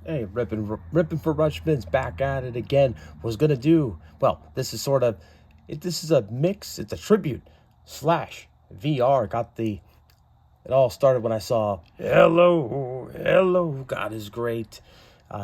Hey, ripping for Rutschman's back at it again. Was gonna do well. This is sort of, this is a mix. It's a tribute slash VR. Got the. It all started when I saw hello, God is great.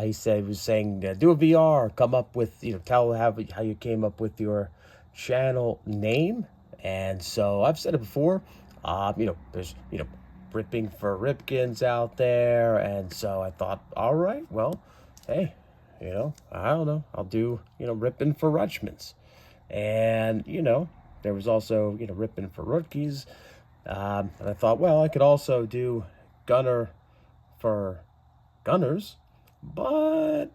He was saying do a VR. Come up with tell how you came up with your channel name. And so I've said it before. There's ripping for Ripkins out there, and so I thought, all right, well, hey, I don't know, I'll do ripping for Rutschmans, and there was also ripping for rookies, and I thought, well, I could also do gunner for gunners, but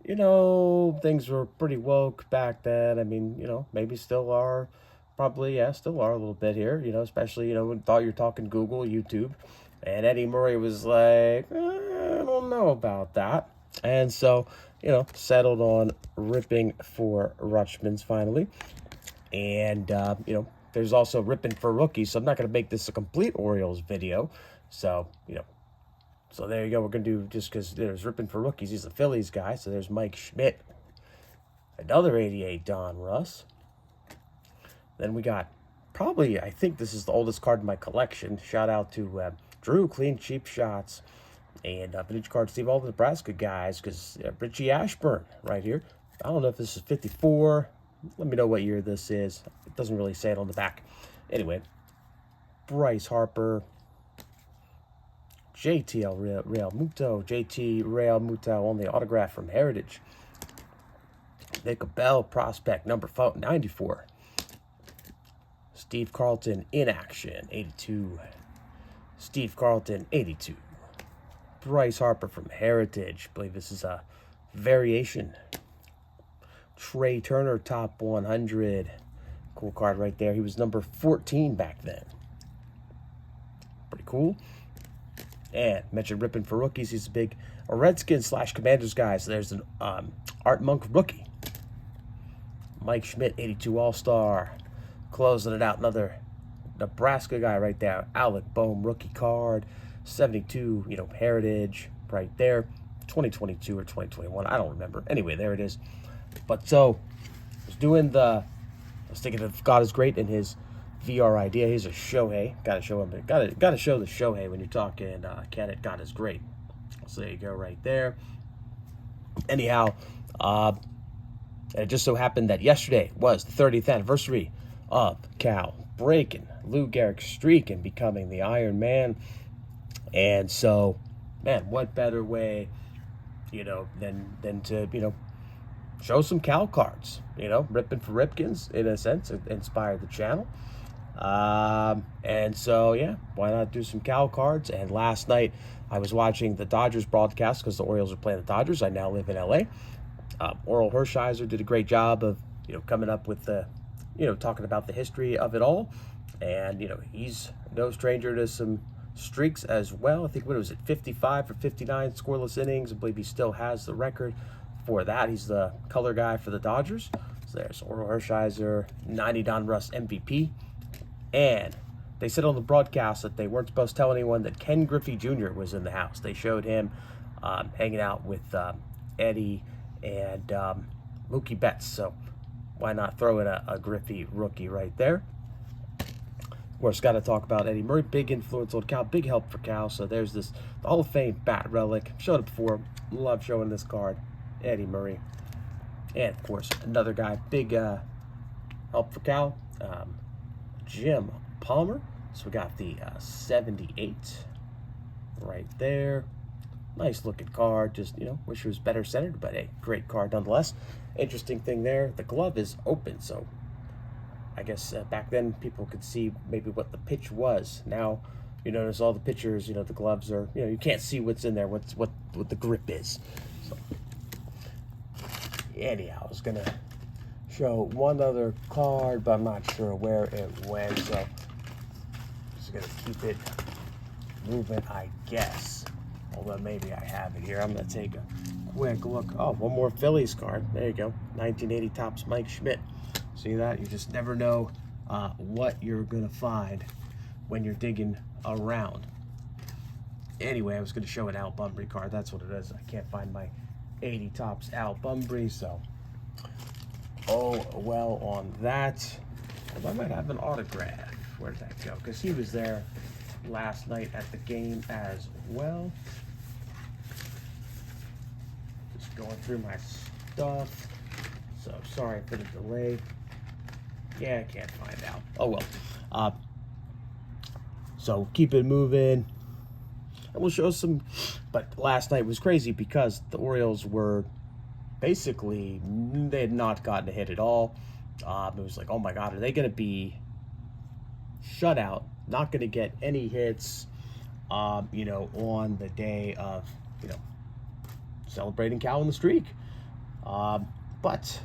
things were pretty woke back then. I mean, maybe still are. Probably, yeah, still are a little bit here, especially, when thought you're talking Google, YouTube. And Eddie Murray was like, I don't know about that. And so, settled on ripping for Rutschmans finally. And, there's also ripping for rookies. So I'm not going to make this a complete Orioles video. So, so there you go. We're going to do, just because there's ripping for rookies. He's a Phillies guy. So there's Mike Schmidt. Another 88 Don Russ. Then we got probably, I think this is the oldest card in my collection. Shout out to Drew, Clean Cheap Shots. And vintage card Steve, all the Nebraska guys, because Ritchie Ashburn right here. I don't know if this is 54. Let me know what year this is. It doesn't really say it on the back. Anyway, Bryce, Harper, JT Realmuto, only autograph from Heritage. Nick Bell, prospect, number 94. Steve Carlton in action, 82. Steve Carlton, 82. Bryce Harper from Heritage. I believe this is a variation. Trea Turner, top 100. Cool card right there. He was number 14 back then. Pretty cool. And mentioned ripping for rookies. He's a big Redskins / Commanders guy. So there's an Art Monk rookie. Mike Schmidt, 82 All-Star. Closing it out, another Nebraska guy right there. Alec Boehm, rookie card. 72, Heritage right there. 2022 or 2021, I don't remember. Anyway, there it is. But so, I was thinking of God is Great in his VR idea. He's a Shohei. Gotta show him. Gotta show the Shohei when you're talking Can It God is Great. So there you go right there. Anyhow, it just so happened that yesterday was the 30th anniversary of Cal breaking, Lou Gehrig streaking, becoming the Iron Man. And so, man, what better way, than to, show some Cal cards, ripping for Ripkins, in a sense, inspired the channel. And so, yeah, why not do some Cal cards? And last night I was watching the Dodgers broadcast because the Orioles are playing the Dodgers. I now live in LA. Orel Hersheiser did a great job of, coming up with the, talking about the history of it all. And, he's no stranger to some streaks as well. I think, what was it, 55 or 59 scoreless innings. I believe he still has the record for that. He's the color guy for the Dodgers. So there's Orel Hershiser, 90 Don Russ MVP. And they said on the broadcast that they weren't supposed to tell anyone that Ken Griffey Jr. was in the house. They showed him hanging out with Eddie and Mookie Betts. So why not throw in a Griffey rookie right there? Of course, got to talk about Eddie Murray. Big influence on Cal. Big help for Cal. So there's the Hall of Fame bat relic. Showed it before. Love showing this card. Eddie Murray. And, of course, another guy. Big help for Cal. Jim Palmer. So we got the 78 right there. Nice looking card. Just, wish it was better centered, but hey, great card nonetheless. Interesting thing there, the glove is open, so I guess back then people could see maybe what the pitch was. Now you notice all the pitchers, the gloves are, you can't see what's in there, what the grip is. So anyhow, I was gonna show one other card, but I'm not sure where it went, so just gonna keep it moving, I guess. Although maybe I have it here. I'm going to take a quick look. Oh, one more Phillies card. There you go. 1980 Topps Mike Schmidt. See that? You just never know what you're going to find when you're digging around. Anyway, I was going to show an Al Bunbury card. That's what it is. I can't find my 80 Topps Al Bunbury, so oh well on that. I might have an autograph. Where did that go? Because he was there last night at the game as well. Just going through my stuff. So sorry for the delay. Yeah, I can't find out. Oh well. So keep it moving. And we'll show some. But last night was crazy because the Orioles were basically, they had not gotten a hit at all. It was like, oh my God, are they going to be shut out? Not going to get any hits, on the day of, celebrating Cal in the streak. But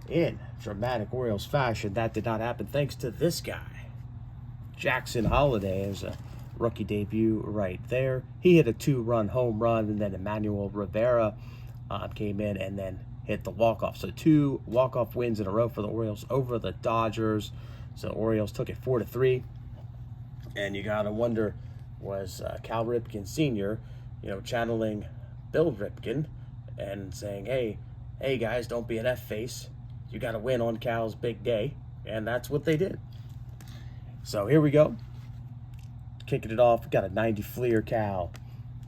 in dramatic Orioles fashion, that did not happen thanks to this guy. Jackson Holliday is a rookie debut right there. He hit a 2-run home run, and then Emmanuel Rivera came in and then hit the walk-off. So 2 walk-off wins in a row for the Orioles over the Dodgers. So Orioles took it 4-3. And you gotta wonder, was Cal Ripken Sr., channeling Bill Ripken and saying, hey guys, don't be an F-face. You gotta win on Cal's big day. And that's what they did. So here we go. Kicking it off, we got a 90 Fleer Cal.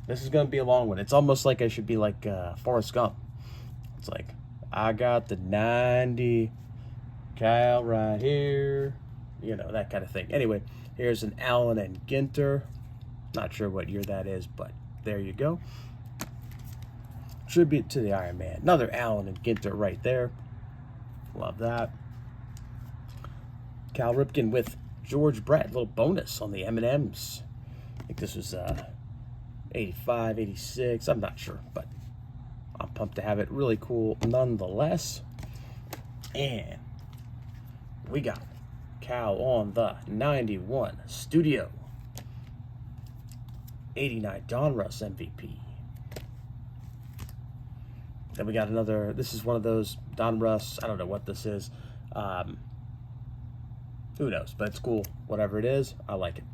This is going to be a long one. It's almost like I should be like Forrest Gump. It's like, I got the 90 Cal right here. That kind of thing. Anyway, here's an Allen and Ginter. Not sure what year that is, but there you go. Tribute to the Iron Man. Another Allen and Ginter right there. Love that. Cal Ripken with George Brett. Little bonus on the M&Ms. I think this was 85, 86. I'm not sure, but I'm pumped to have it. Really cool nonetheless. And we got Cal on the 91 Studio. 89 Donruss MVP. Then we got another, this is one of those Donruss, I don't know what this is. Who knows, but it's cool. Whatever it is, I like it.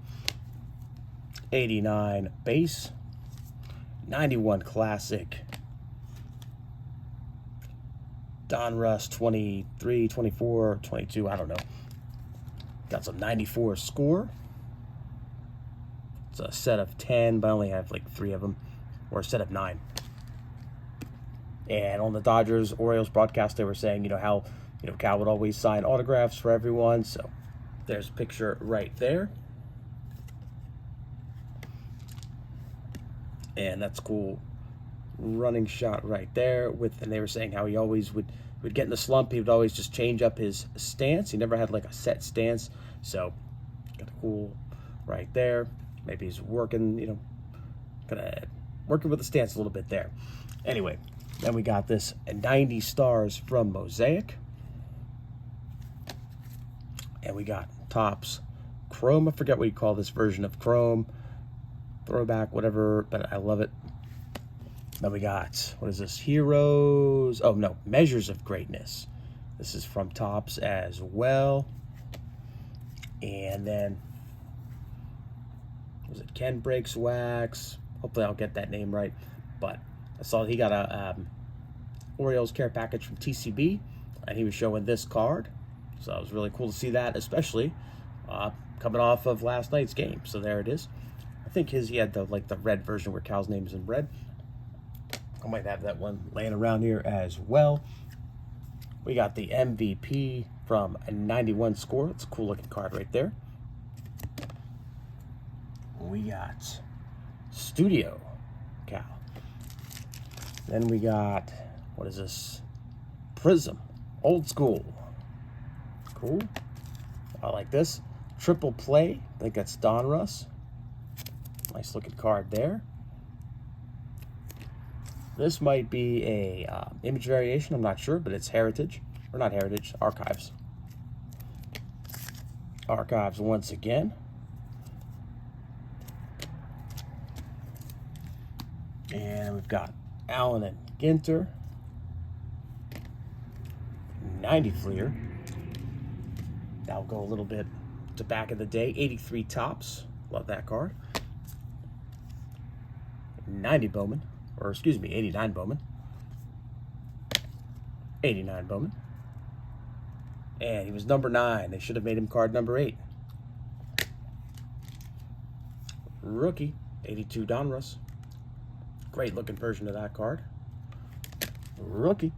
89 base. 91 classic. Donruss 23, 24, 22, I don't know. Got some 94 score. It's a set of 10, but I only have like 3 of them. Or a set of 9. And on the Dodgers Orioles broadcast, they were saying, how Cal would always sign autographs for everyone. So there's a picture right there. And that's cool. Running shot right there. And they were saying how he always would get in the slump. He would always just change up his stance. He never had like a set stance. So got a cool right there. Maybe he's working, working with the stance a little bit there. Anyway, then we got this 90 stars from Mosaic. And we got Topps Chrome. I forget what you call this version of Chrome. Throwback, whatever, but I love it. Then we got, what is this? Heroes. Oh, no. Measures of Greatness. This is from Topps as well. And then, was it Ken Breaks Wax? Hopefully I'll get that name right. But I saw he got a Orioles care package from TCB, and he was showing this card. So it was really cool to see that, especially coming off of last night's game. So there it is. I think he had the red version where Cal's name is in red. I might have that one laying around here as well. We got the MVP from a 91 score. It's a cool looking card right there. We got Studio Cal. Then we got, what is this? Prism. Old school. Cool. I like this. Triple play. I think that's Donruss. Nice looking card there. This might be a image variation. I'm not sure, but it's Heritage. Or not Heritage. Archives. Archives once again. And we've got Allen and Ginter. 90 Fleer. That'll go a little bit to back of the day. 83 Topps. Love that card. 90 Bowman, or excuse me, 89 Bowman. 89 Bowman. And he was number 9. They should have made him card number 8. Rookie, 82 Donruss. Great looking version of that card. Rookie,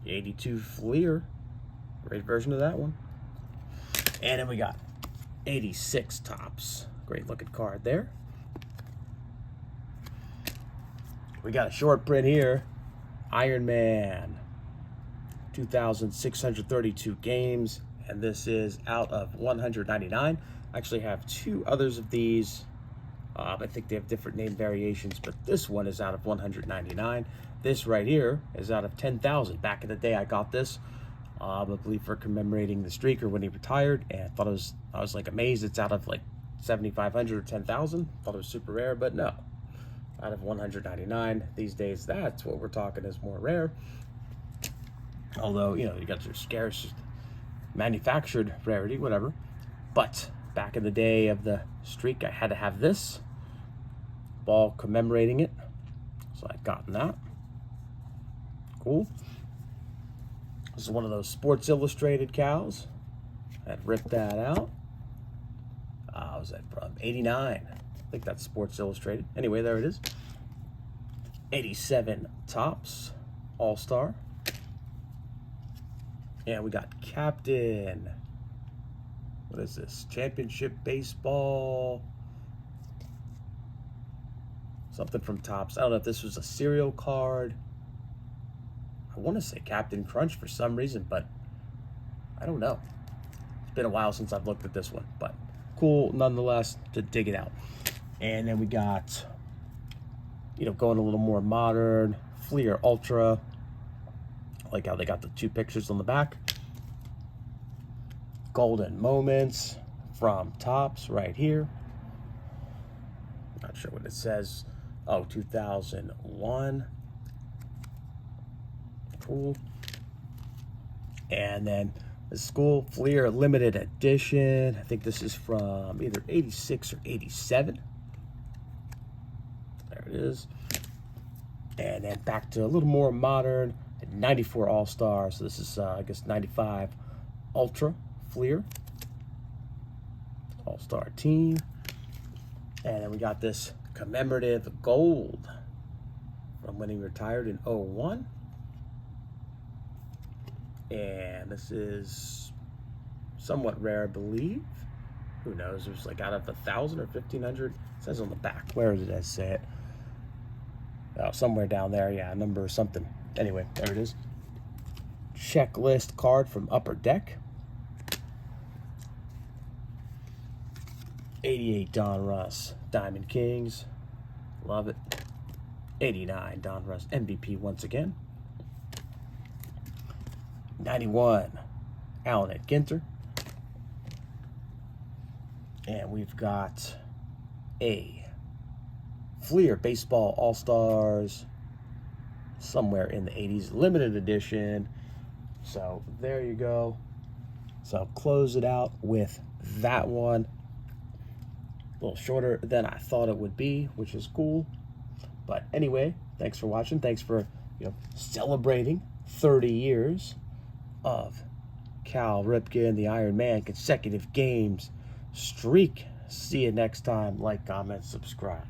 82 Fleer. Great version of that one. And then we got 86 Topps. Great looking card there. We got a short print here. Iron Man. 2,632 games. And this is out of 199. I actually have 2 others of these. I think they have different name variations, but this one is out of 199. This right here is out of 10,000. Back in the day, I got this, I believe for commemorating the streaker when he retired, and I was like amazed it's out of like 7,500 or 10,000. Thought it was super rare, but no, out of 199. These days, that's what we're talking is more rare. Although, you know, you got your scarce manufactured rarity, whatever. But back in the day of the streak, I had to have this ball commemorating it. So I've gotten that. Cool. This is one of those Sports Illustrated cows. I'd ripped that out. Was that from 89? I think that's Sports Illustrated. Anyway, there it is. 87 Topps All-Star. And we got Captain. What is this? Championship Baseball. Something from Topps. I don't know if this was a serial card. I want to say Captain Crunch for some reason, but I don't know. It's been a while since I've looked at this one, but cool nonetheless to dig it out. And then we got, you know, going a little more modern, Fleer Ultra. I like how they got the 2 pictures on the back. Golden Moments from Topps right here. Not sure what it says. Oh, 2001. Cool. And then the School Fleer Limited Edition. I think this is from either 86 or 87. There it is. And then back to a little more modern. 94 All-Star. So this is, I guess, 95 Ultra Fleer. All-Star team. And then we got this commemorative gold from when he retired in 01. And this is somewhat rare, I believe. Who knows? It was like out of 1,000 or 1,500. It says on the back. Where did I say it? Oh, somewhere down there. Yeah, a number or something. Anyway, there it is. Checklist card from Upper Deck. 88 Donruss Diamond Kings. Love it. 89 Donruss MVP once again. 91 Allen at Ginter. And we've got a Fleer Baseball All-Stars somewhere in the 80s, limited edition. So there you go. So I'll close it out with that one. A little shorter than I thought it would be, which is cool. But anyway, thanks for watching. Thanks for, you know, celebrating 30 years of Cal Ripken, the Iron Man consecutive games streak. See you next time. Like, comment, subscribe.